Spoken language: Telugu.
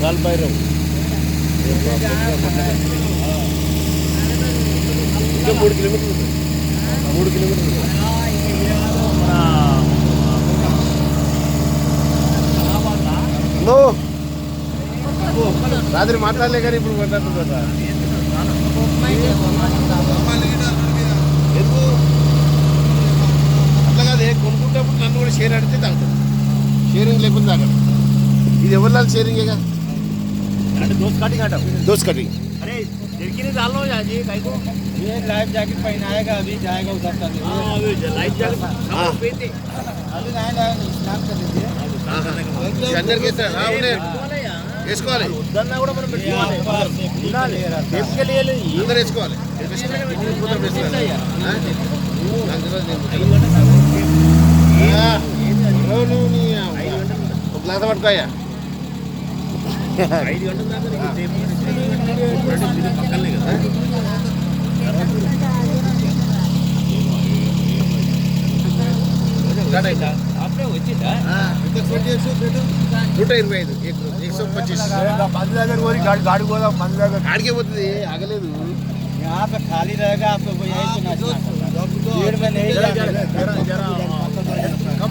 काल भैरव ఇంకా 3 కిలోమీటర్లు ఉంది. 3 కిలోమీటర్లు రాత్రి మాట్లాడలే కానీ ఇప్పుడు మాట్లాడుతుంది కదా. ఎందుకు అట్లా కాదే, కొనుక్కుంటప్పుడు నన్ను కూడా షేర్ అడిగితే తాగుతాడు. షేరింగ్ లేకుండా తాగడు. ఇది ఎవరి షేరింగేగా. दोस्त कटिंग हटा दोस्त कटिंग अरे लड़की ने डालो यार जी भाई को ये लाइफ जैकेट पहनाएगा अभी जाएगा उधर तक अभी लाइफ जैकेट हाँ। पहनते अभी नहीं स्नान कर लीजिए अंदर के వేసుకోవాలి. ఉద్దన్నా కూడా మనం పెట్టుకోవాలి. ఉండాలి సేఫ్టీ లేదు అందరూ వేసుకోవాలి. ఒక గ్లాస్ పట్టుకోయా. 5 గంటల దాకా నీకు పక్కనే కదా. आपने వచ్చిందా 125 125 मंद దగ్గర పోయి गाड़ी పోదాం. मंद దగ్గర ఆడికే పోతుంది, ఆగలేదు. यहाँ पे खाली रहेगा आपको यही से नाचना भीड़ में नहीं जाना। जरा कम